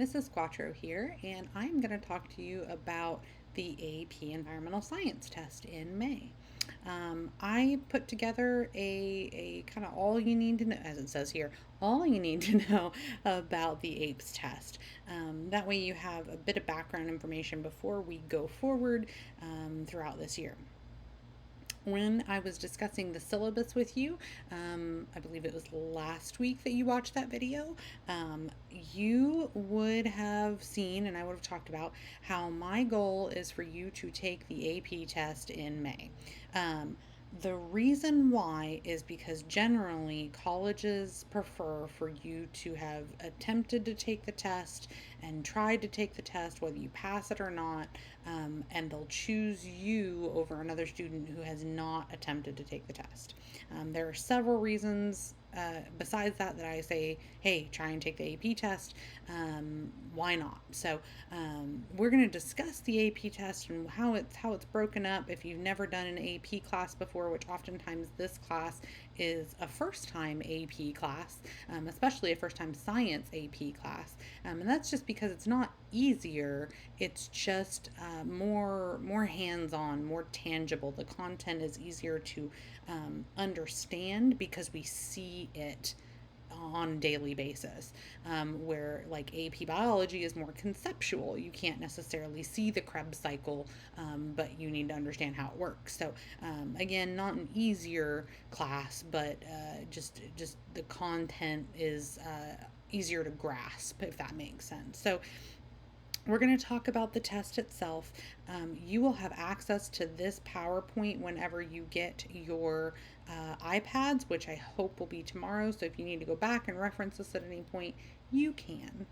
Mrs. Quattro here, and I'm going to talk to you about the AP Environmental Science test in May. I put together a kind of all you need to know, as it says here, all you need to know about the APES test. That way you have a bit of background information before we go forward throughout this year. When I was discussing the syllabus with you, I believe it was last week that you watched that video, you would have seen, and I would have talked about, how my goal is for you to take the AP test in May. The reason why is because generally colleges prefer for you to have attempted to take the test and tried to take the test, whether you pass it or not, and they'll choose you over another student who has not attempted to take the test. There are several reasons besides that I say, hey, try and take the AP test. Why not? So we're going to discuss the AP test and how it's broken up. If you've never done an AP class before, which oftentimes this class is a first time AP class, especially a first time science AP class, and that's just because it's not easier. It's just more hands on, more tangible. The content is easier to understand because we see it on a daily basis, where like AP biology is more conceptual. You can't necessarily see the Krebs cycle, but you need to understand how it works. So again, not an easier class, but just the content is easier to grasp, if that makes sense. So we're going to talk about the test itself. You will have access to this PowerPoint whenever you get your iPads, which I hope will be tomorrow. So if you need to go back and reference this at any point, you can.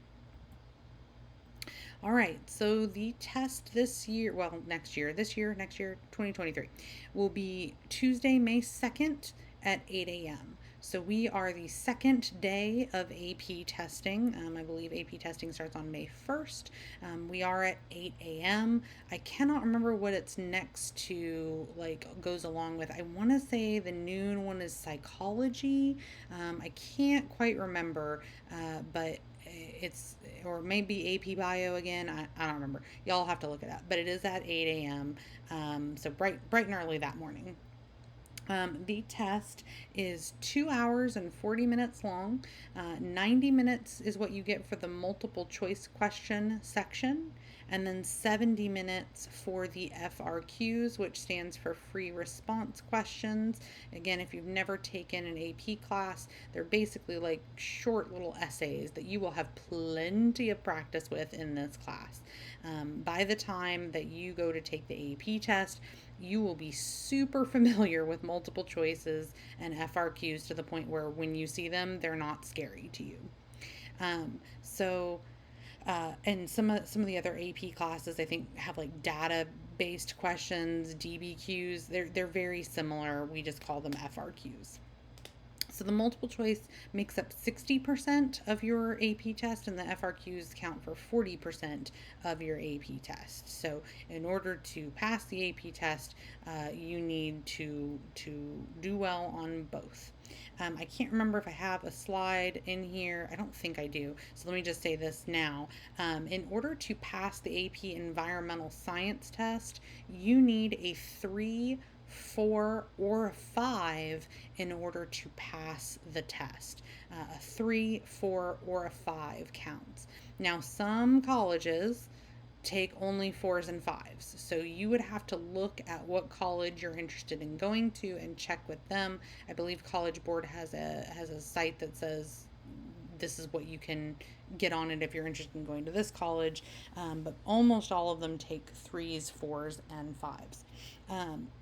All right, so the test this year, well, next year, 2023, will be Tuesday, May 2nd at 8 a.m. So we are the second day of AP testing. I believe AP testing starts on May 1st. We are at 8 a.m. I cannot remember what it's next to, like, goes along with. I want to say the noon one is psychology. I can't quite remember, but it's, or maybe AP Bio again. I don't remember. Y'all have to look it up. But it is at 8 a.m. So bright and early that morning. The test is 2 hours and 40 minutes long. 90 minutes is what you get for the multiple choice question section, and then 70 minutes for the FRQs, which stands for free response questions. Again, if you've never taken an AP class, they're basically like short little essays that you will have plenty of practice with in this class. By the time that you go to take the AP test, you will be super familiar with multiple choices and FRQs to the point where when you see them, they're not scary to you. And some of the other AP classes, I think, have like data-based questions, DBQs. They're very similar. We just call them FRQs. So the multiple choice makes up 60% of your AP test, and the FRQs count for 40% of your AP test. So in order to pass the AP test, you need to do well on both. I can't remember if I have a slide in here. I don't think I do. So let me just say this now. In order to pass the AP Environmental Science test, you need a 3, 4, or a 5 in order to pass the test. A 3, 4, or a 5 counts. Now, some colleges take only 4s and 5s. So you would have to look at what college you're interested in going to and check with them. I believe College Board has a site that says this is what you can get on it if you're interested in going to this college, but almost all of them take 3s, 4s, and 5s.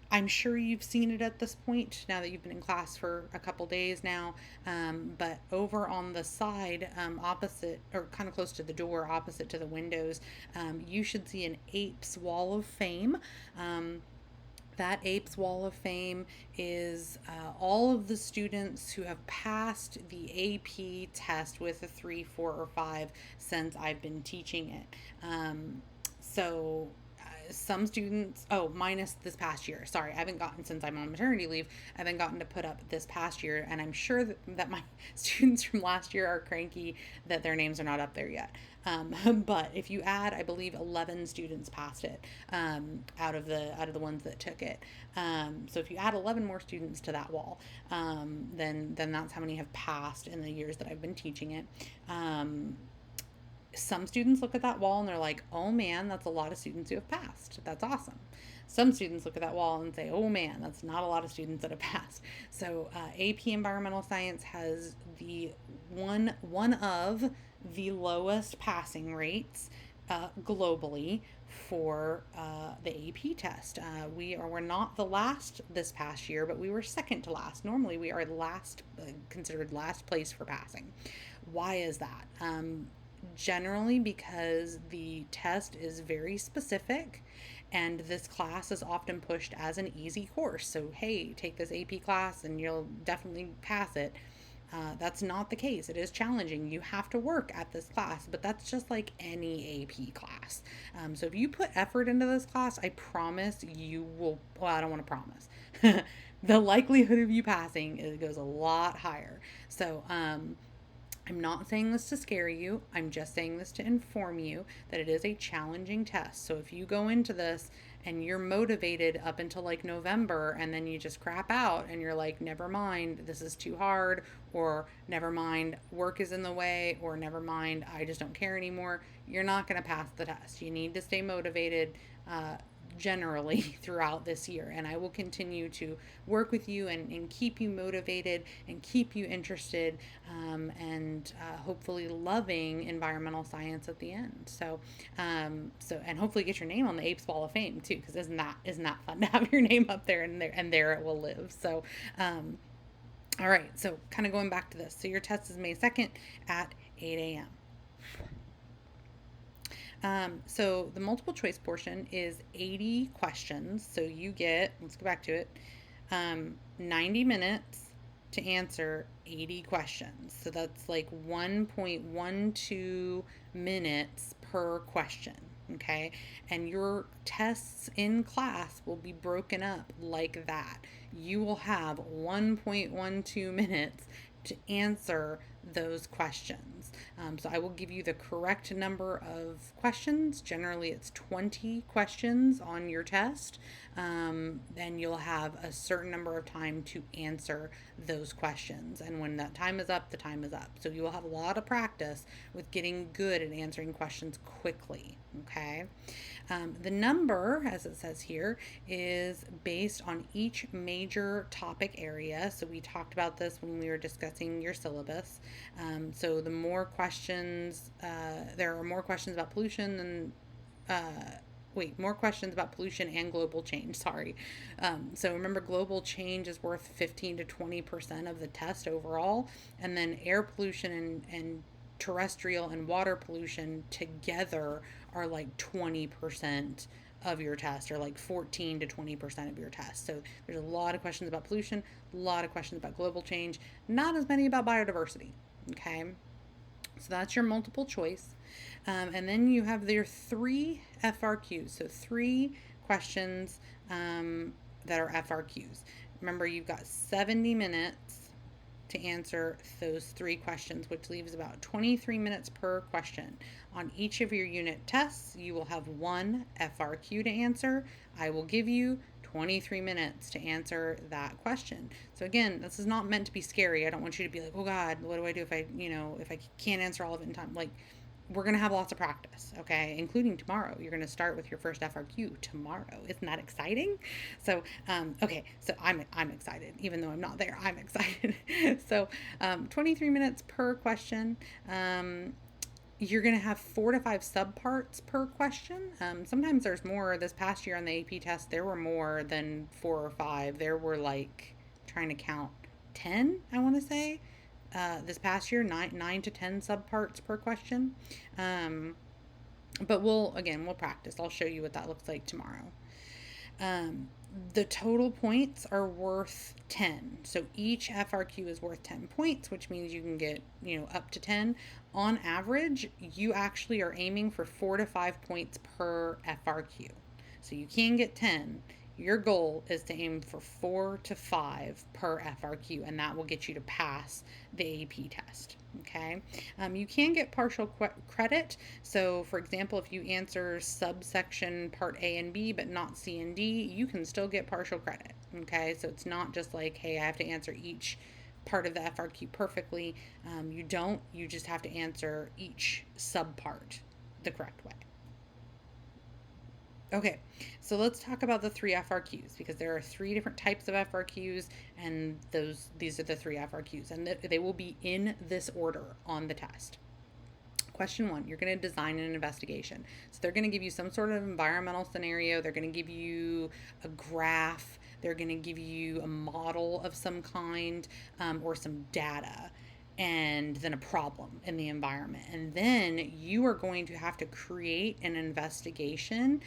I'm sure you've seen it at this point now that you've been in class for a couple days now, but over on the side, opposite, or kind of close to the door, opposite to the windows, you should see an APES Wall of Fame. That APES Wall of Fame is all of the students who have passed the AP test with a 3, 4, or 5 since I've been teaching it. So some students, oh, minus this past year. Sorry, I haven't gotten, since I'm on maternity leave, I haven't gotten to put up this past year. And I'm sure that my students from last year are cranky that their names are not up there yet. But if you add, I believe 11 students passed it, out of the ones that took it. So if you add 11 more students to that wall, then that's how many have passed in the years that I've been teaching it. Some students look at that wall and they're like, oh man, that's a lot of students who have passed. That's awesome. Some students look at that wall and say, oh man, that's not a lot of students that have passed. So AP Environmental Science has the one of the lowest passing rates globally for the AP test. We're not the last this past year, but we were second to last. Normally, we are last, considered last place for passing. Why is that? Generally because the test is very specific, and this class is often pushed as an easy course. So, hey, take this AP class and you'll definitely pass it. That's not the case. It is challenging. You have to work at this class, but that's just like any AP class. So if you put effort into this class, I promise you will. Well, I don't want to promise. The likelihood of you passing, it goes a lot higher. So, I'm not saying this to scare you. I'm just saying this to inform you that it is a challenging test. So if you go into this and you're motivated up until like November, and then you just crap out and you're like, never mind, this is too hard, or never mind, work is in the way, or never mind, I just don't care anymore, you're not going to pass the test. You need to stay motivated. Generally throughout this year, and I will continue to work with you and keep you motivated and keep you interested, and hopefully loving environmental science at the end. So and hopefully get your name on the APES Wall of Fame too, because isn't that fun to have your name up there, and there it will live. So all right, so kind of going back to this, so your test is May 2nd at 8 a.m. So the multiple choice portion is 80 questions. So you get, let's go back to it, 90 minutes to answer 80 questions. So that's like 1.12 minutes per question. Okay. And your tests in class will be broken up like that. You will have 1.12 minutes to answer those questions. So I will give you the correct number of questions. Generally, it's 20 questions on your test. Then you'll have a certain number of time to answer those questions. And when that time is up, the time is up. So you will have a lot of practice with getting good at answering questions quickly. Okay. The number, as it says here, is based on each major topic area. So we talked about this when we were discussing your syllabus. So the more questions, there are more questions about pollution than, more questions about pollution and global change. Sorry. So remember, global change is worth 15 to 20% of the test overall. And then air pollution and terrestrial and water pollution together are like 20% of your test, or like 14 to 20% of your test. So there's a lot of questions about pollution, a lot of questions about global change, not as many about biodiversity. Okay. So that's your multiple choice. And then you have your 3 FRQs. So 3 questions that are FRQs. Remember, you've got 70 minutes to answer those 3 questions, which leaves about 23 minutes per question. On each of your unit tests, you will have 1 FRQ to answer. I will give you 23 minutes to answer that question. So again, this is not meant to be scary. I don't want you to be like, oh God, what do I do if I can't answer all of it in time? Like, we're going to have lots of practice, okay? Including tomorrow. You're going to start with your first FRQ tomorrow. Isn't that exciting? So, okay, so I'm excited. Even though I'm not there, I'm excited. So, 23 minutes per question. You're going to have 4 to 5 subparts per question. Sometimes there's more. This past year on the AP test, there were more than 4 or 5. There were like, trying to count, 10, I want to say. This past year, 9 to 10 subparts per question. But we'll practice. I'll show you what that looks like tomorrow. The total points are worth 10. So each FRQ is worth 10 points, which means you can get, up to 10. On average, you actually are aiming for 4 to 5 points per FRQ. So you can get 10. Your goal is to aim for 4 to 5 per FRQ, and that will get you to pass the AP test. Okay. You can get partial credit. So, for example, if you answer subsection part A and B, but not C and D, you can still get partial credit. Okay. So it's not just like, hey, I have to answer each part of the FRQ perfectly. You don't. You just have to answer each subpart the correct way. Okay, so let's talk about the three FRQs because there are three different types of FRQs, and these are the three FRQs, and they will be in this order on the test. Question one, you're going to design an investigation. So they're going to give you some sort of environmental scenario. They're going to give you a graph. They're going to give you a model of some kind, or some data, and then a problem in the environment. And then you are going to have to create an investigation,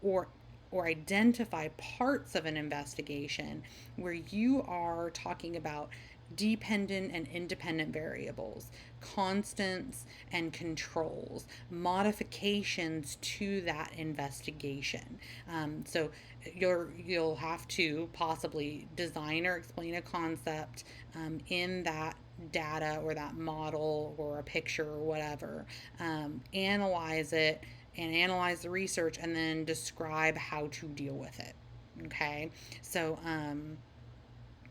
or identify parts of an investigation where you are talking about dependent and independent variables, constants and controls, modifications to that investigation. So you'll have to possibly design or explain a concept in that data or that model or a picture or whatever, analyze it and analyze the research, and then describe how to deal with it. Okay, so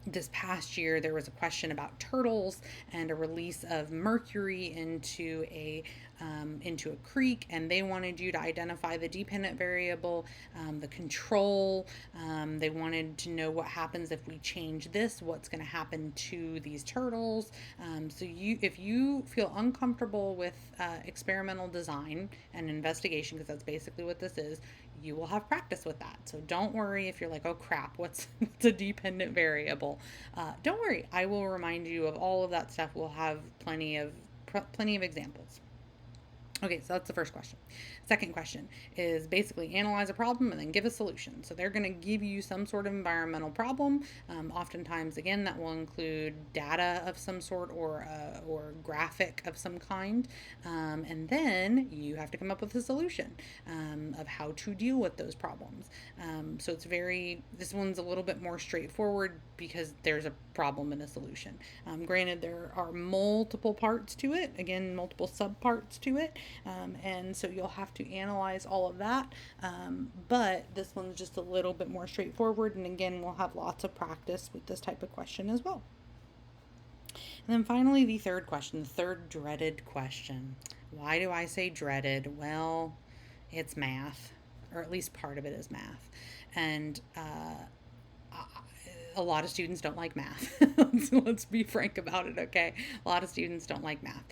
this past year there was a question about turtles and a release of mercury into a creek, and they wanted you to identify the dependent variable, the control. They wanted to know what happens if we change this, what's going to happen to these turtles. So if you feel uncomfortable with experimental design and investigation, because that's basically what this is, you will have practice with that. So don't worry if you're like, oh crap, what's a dependent variable? Don't worry, I will remind you of all of that stuff. We'll have plenty of examples. Okay, so that's the first question. Second question is basically analyze a problem and then give a solution. So they're going to give you some sort of environmental problem. Oftentimes, again, that will include data of some sort, or graphic of some kind. And then you have to come up with a solution of how to deal with those problems. So this one's a little bit more straightforward because there's a problem and a solution. Granted, there are multiple parts to it, again, multiple subparts to it. And so you'll have to analyze all of that, but this one's just a little bit more straightforward, and again, we'll have lots of practice with this type of question as well. And then finally, the third question, the third dreaded question. Why do I say dreaded? Well, it's math, or at least part of it is math, and a lot of students don't like math. Let's be frank about it, okay? A lot of students don't like math.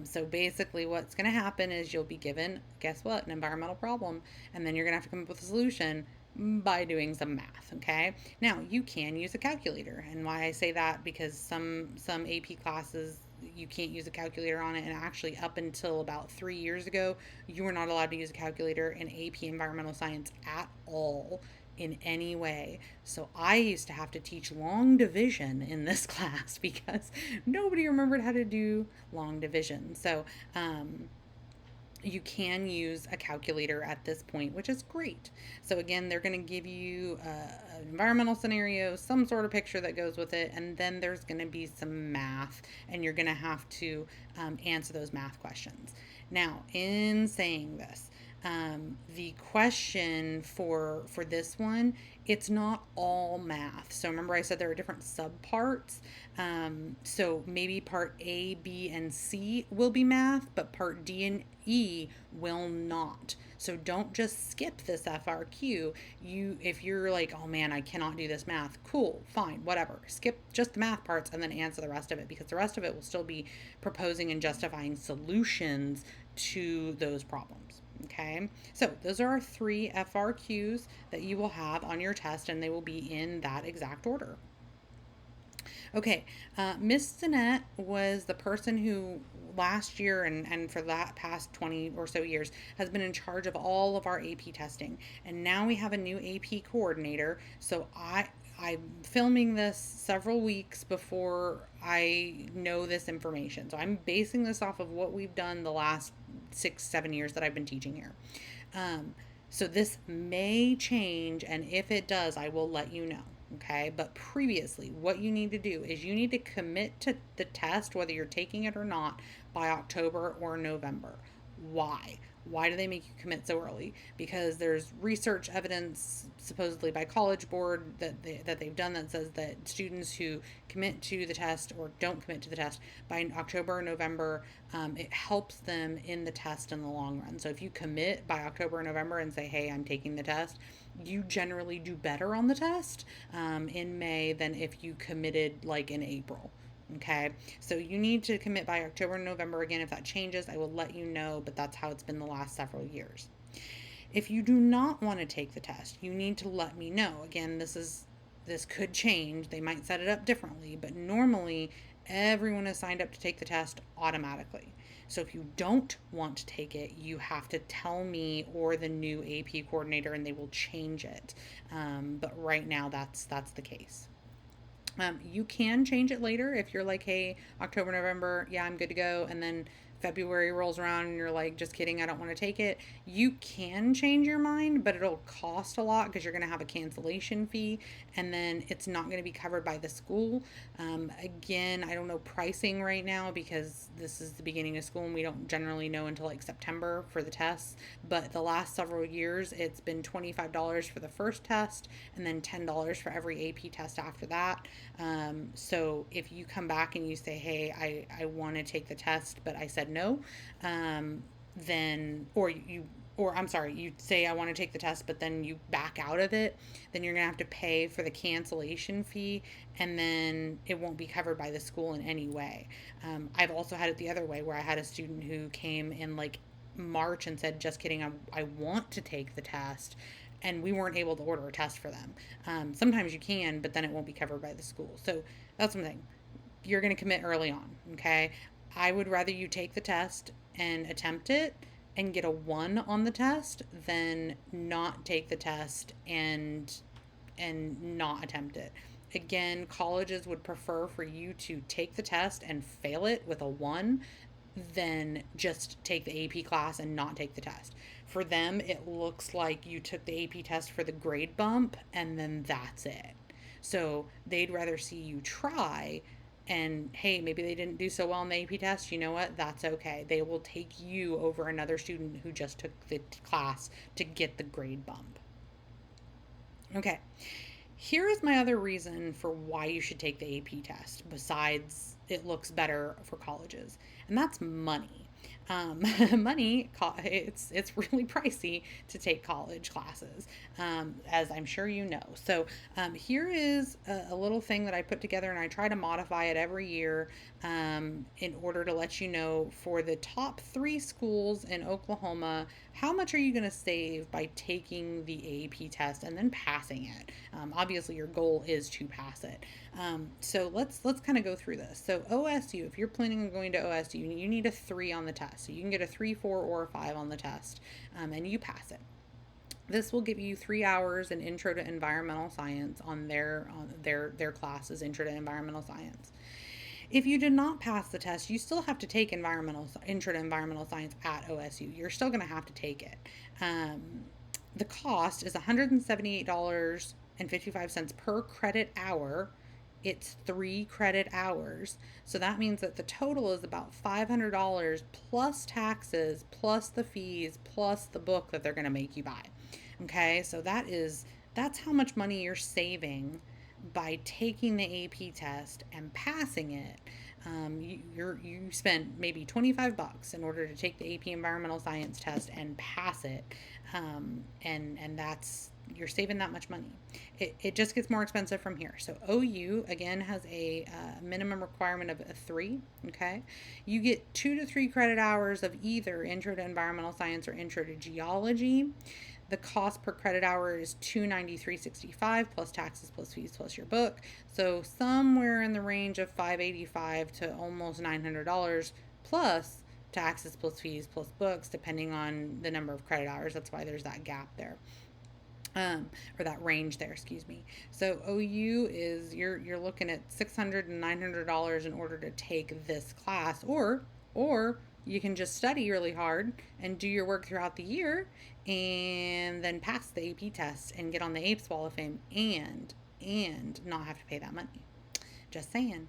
So basically what's going to happen is you'll be given, guess what, an environmental problem, and then you're going to have to come up with a solution by doing some math, okay? Now, you can use a calculator, and why I say that, because some AP classes, you can't use a calculator on it, and actually up until about 3 years ago, you were not allowed to use a calculator in AP Environmental Science at all, in any way. So I used to have to teach long division in this class because nobody remembered how to do long division. So you can use a calculator at this point, which is great. So again, they're going to give you an environmental scenario, some sort of picture that goes with it, and then there's going to be some math, and you're going to have to answer those math questions. Now, in saying this, the question for this one, it's not all math. So remember I said there are different subparts. So maybe part A, B, and C will be math, but part D and E will not. So don't just skip this FRQ. If you're like, oh man, I cannot do this math, cool, fine, whatever. Skip just the math parts and then answer the rest of it, because the rest of it will still be proposing and justifying solutions to those problems. Okay, so those are our three FRQs that you will have on your test, and they will be in that exact order. Okay, Miss Sinette was the person who last year and for that past 20 or so years has been in charge of all of our AP testing. And now we have a new AP coordinator. So I'm filming this several weeks before I know this information. So I'm basing this off of what we've done the last 6-7 years that I've been teaching here. So this may change, and if it does, I will let you know. Okay, but previously, what you need to do is you need to commit to the test, whether you're taking it or not, by October or November. Why? Why do they make you commit so early? Because there's research evidence, supposedly by College Board, that they've done that says that students who commit to the test or don't commit to the test by October or November, it helps them in the test in the long run. So if you commit by October or November and say, hey, I'm taking the test, you generally do better on the test in May than if you committed like in April. Okay, so you need to commit by October and November. Again, if that changes, I will let you know, but that's how it's been the last several years. If you do not want to take the test, you need to let me know. Again, this could change. They might set it up differently, but normally everyone is signed up to take the test automatically. So if you don't want to take it, you have to tell me or the new AP coordinator, and they will change it. But right now, that's the case. You can change it later if you're like, hey, October, November, yeah, I'm good to go. And then February rolls around and you're like, just kidding, I don't want to take it. You can change your mind, but it'll cost a lot because you're going to have a cancellation fee, and then it's not going to be covered by the school. Again, I don't know pricing right now because this is the beginning of school and we don't generally know until like September for the tests. But the last several years, it's been $25 for the first test and then $10 for every AP test after that. So if you come back and you say, hey, I want to take the test, but I said no, then, or I'm sorry, you say I want to take the test, but then you back out of it, then you're going to have to pay for the cancellation fee, and then it won't be covered by the school in any way. I've also had it the other way where I had a student who came in like March and said, just kidding, I want to take the test. And we weren't able to order a test for them. Sometimes you can, but then it won't be covered by the school. So that's one thing. You're going to commit early on, okay? I would rather you take the test and attempt it and get a 1 on the test than not take the test and not attempt it. Again, colleges would prefer for you to take the test and fail it with a 1 than just take the AP class and not take the test. For them, it looks like you took the AP test for the grade bump and then that's it. So they'd rather see you try, and hey, maybe they didn't do so well on the AP test. You know what? That's okay. They will take you over another student who just took the class to get the grade bump. Okay, here is my other reason for why you should take the AP test, besides it looks better for colleges, and that's money. Money, it's really pricey to take college classes, as I'm sure you know. So here is a little thing that I put together, and I try to modify it every year in order to let you know for the top 3 schools in Oklahoma, how much are you going to save by taking the AP test and then passing it? Obviously, your goal is to pass it. So let's kind of go through this. So OSU, if you're planning on going to OSU, you need a 3 on the test. So you can get a 3, 4, or a 5 on the test, and you pass it. This will give you 3 hours in Intro to Environmental Science on their classes, Intro to Environmental Science. If you did not pass the test, you still have to take Intro to Environmental Science at OSU. You're still going to have to take it. The cost is $178.55 per credit hour. It's 3 credit hours. So that means that the total is about $500 plus taxes, plus the fees, plus the book that they're going to make you buy. Okay, so that's how much money you're saving by taking the AP test and passing it. You spend maybe $25 in order to take the AP Environmental Science test and pass it, and that's, you're saving that much money. It just gets more expensive from here. So OU again has a minimum requirement of a 3. Okay, you get 2 to 3 credit hours of either Intro to Environmental Science or Intro to Geology. The cost per credit hour is $293.65 plus taxes, plus fees, plus your book. So somewhere in the range of $585 to almost $900 plus taxes, plus fees, plus books, depending on the number of credit hours. That's why there's that gap there. Or that range there, excuse me. So OU is, you're looking at $600 and $900 in order to take this class, or you can just study really hard and do your work throughout the year and then pass the AP test and get on the APES Wall of Fame and not have to pay that money. Just saying.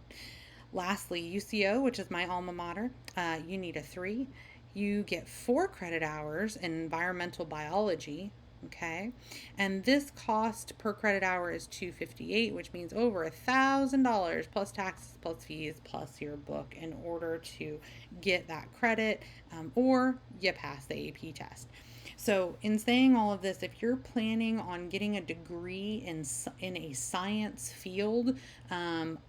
Lastly, UCO, which is my alma mater, you need a 3. You get 4 credit hours in environmental biology, okay? And this cost per credit hour is $258, which means over $1,000 plus taxes, plus fees, plus your book in order to get that credit, or you pass the AP test. So, in saying all of this, if you're planning on getting a degree in a science field,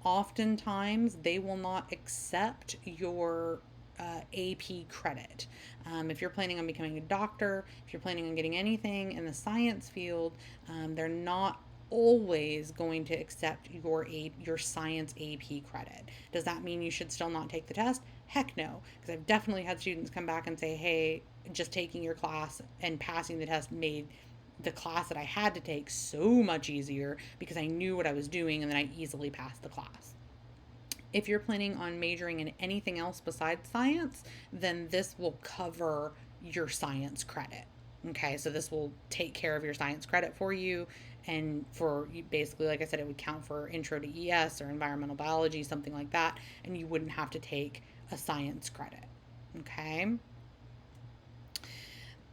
oftentimes they will not accept your AP credit. If you're planning on becoming a doctor, if you're planning on getting anything in the science field, they're not always going to accept your science AP credit. Does that mean you should still not take the test? Heck no, because I've definitely had students come back and say, hey, just taking your class and passing the test made the class that I had to take so much easier because I knew what I was doing and then I easily passed the class. If you're planning on majoring in anything else besides science, then this will cover your science credit. Okay, so this will take care of your science credit for you. And for you, basically, like I said, it would count for intro to ES or environmental biology, something like that. And you wouldn't have to take a science credit. Okay.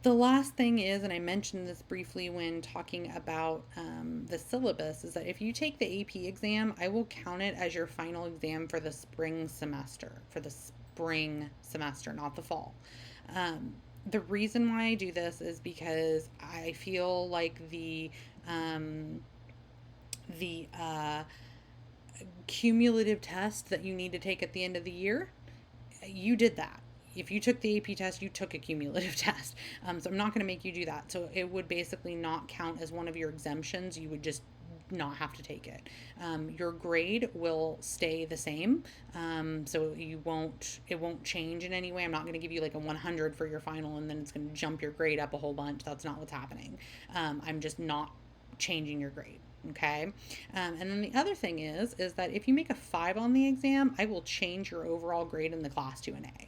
The last thing is, and I mentioned this briefly when talking about the syllabus, is that if you take the AP exam, I will count it as your final exam for the spring semester, not the fall. The reason why I do this is because I feel like the cumulative test that you need to take at the end of the year, you did that. If you took the AP test, you took a cumulative test. So I'm not going to make you do that. So it would basically not count as one of your exemptions. You would just not have to take it. Your grade will stay the same. So it won't change in any way. I'm not going to give you like a 100 for your final and then it's going to jump your grade up a whole bunch. That's not what's happening. I'm just not changing your grade. Okay. And then the other thing is that if you make a 5 on the exam, I will change your overall grade in the class to an A.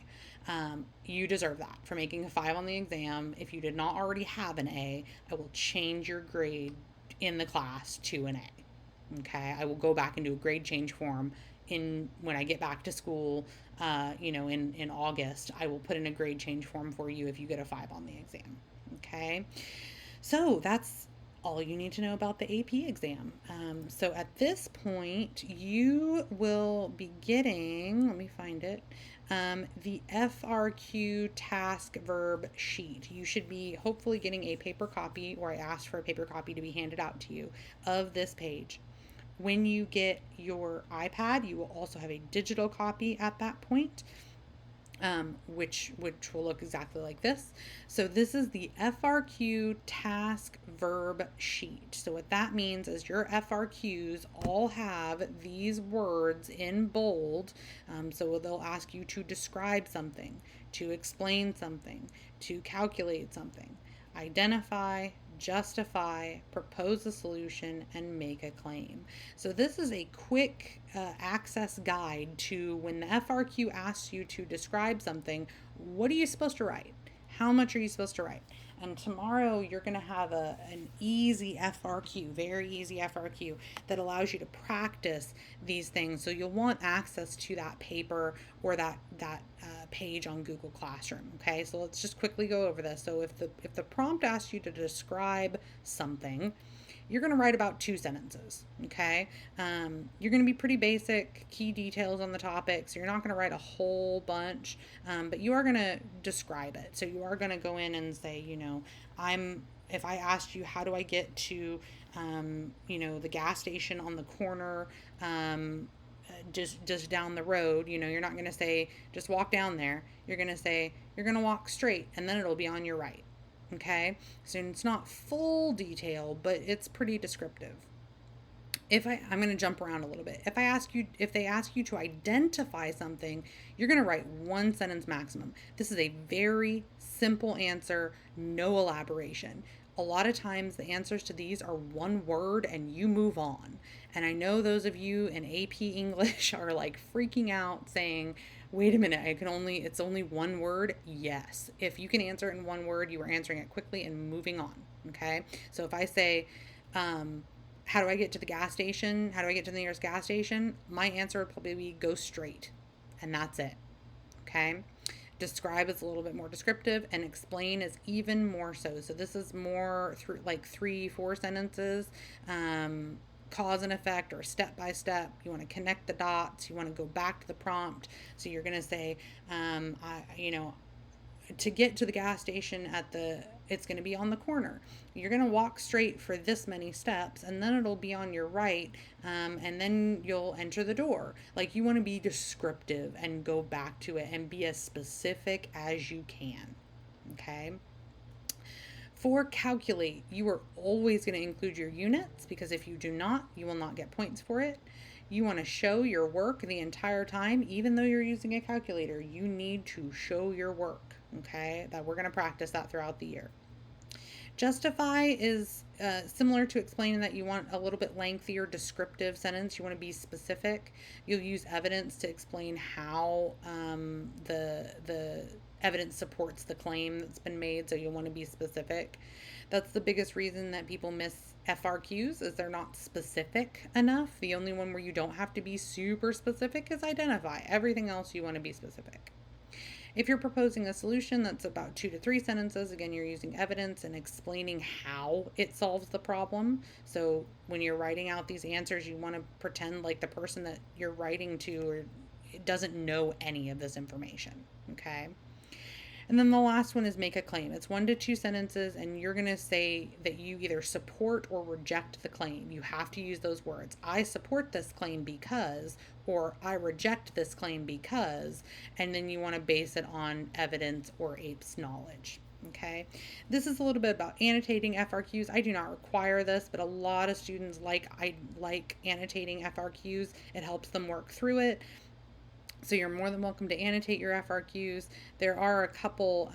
You deserve that for making a 5 on the exam. If you did not already have an A, I will change your grade in the class to an A. Okay, I will go back and do a grade change form when I get back to school. In August, I will put in a grade change form for you if you get a 5 on the exam. Okay, so that's all you need to know about the AP exam. So at this point, you will be getting, let me find it, the FRQ task verb sheet. You should be hopefully getting a paper copy, or I asked for a paper copy to be handed out to you of this page. When you get your iPad, you will also have a digital copy at that point. Which will look exactly like this. So this is the FRQ task verb sheet. So what that means is your FRQs all have these words in bold. So they'll ask you to describe something, to explain something, to calculate something, identify, justify, propose a solution, and make a claim. So this is a quick access guide to when the FRQ asks you to describe something, what are you supposed to write? How much are you supposed to write? And tomorrow you're going to have an easy FRQ, very easy FRQ that allows you to practice these things. So you'll want access to that paper or that page on Google Classroom. Okay, so let's just quickly go over this. So if the prompt asks you to describe something, you're going to write about 2 sentences. Okay, you're going to be pretty basic, key details on the topic. So you're not going to write a whole bunch, but you are going to describe it. So you are going to go in and say, if I asked you, how do I get to, the gas station on the corner, just down the road, you're not going to say, just walk down there. You're going to say, you're going to walk straight and then it'll be on your right. Okay, so it's not full detail, but it's pretty descriptive. I'm going to jump around a little bit. If they ask you to identify something, you're going to write 1 sentence maximum. This is a very simple answer, no elaboration. A lot of times the answers to these are 1 word and you move on. And I know those of you in AP English are like freaking out saying, Wait a minute, it's only one word. Yes. If you can answer it in one word, you are answering it quickly and moving on. Okay. So if I say, um, how do I get to the gas station? How do I get to the nearest gas station? My answer would probably be go straight. And that's it. Okay. Describe is a little bit more descriptive, and explain is even more so. So this is more through like 3, 4 sentences. Cause and effect, or step by step. You want to connect the dots. You want to go back to the prompt. So you're going to say, to get to the gas station it's going to be on the corner. You're going to walk straight for this many steps, and then it'll be on your right, and then you'll enter the door. Like, you want to be descriptive and go back to it and be as specific as you can. Okay. For calculate, you are always going to include your units, because if you do not, you will not get points for it. You want to show your work the entire time, even though you're using a calculator. You need to show your work, okay? That we're going to practice that throughout the year. Justify is similar to explaining, that you want a little bit lengthier descriptive sentence. You want to be specific. You'll use evidence to explain how the evidence supports the claim that's been made, so you'll want to be specific. That's the biggest reason that people miss FRQs, is they're not specific enough. The only one where you don't have to be super specific is identify. Everything else you want to be specific. If you're proposing a solution that's about 2 to 3 sentences, again, you're using evidence and explaining how it solves the problem. So when you're writing out these answers, you want to pretend like the person that you're writing to or doesn't know any of this information. Okay. And then the last one is make a claim. It's 1 to 2 sentences, and you're going to say that you either support or reject the claim. You have to use those words. I support this claim because, or I reject this claim because, and then you want to base it on evidence or APES knowledge. Okay, this is a little bit about annotating FRQs. I do not require this, but a lot of students like annotating FRQs. It helps them work through it. So you're more than welcome to annotate your FRQs. There are a couple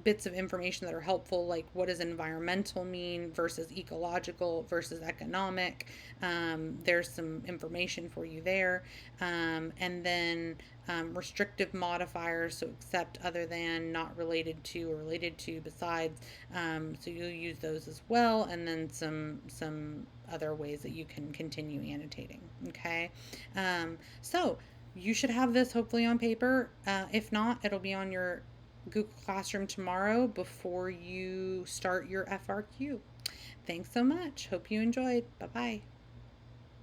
bits of information that are helpful, like what does environmental mean versus ecological versus economic. There's some information for you there. And then restrictive modifiers, so except, other than, not related to, or related to, besides. So you'll use those as well, and then some other ways that you can continue annotating. Okay, so you should have this hopefully on paper. If not, it'll be on your Google Classroom tomorrow before you start your FRQ. Thanks so much. Hope you enjoyed. Bye-bye.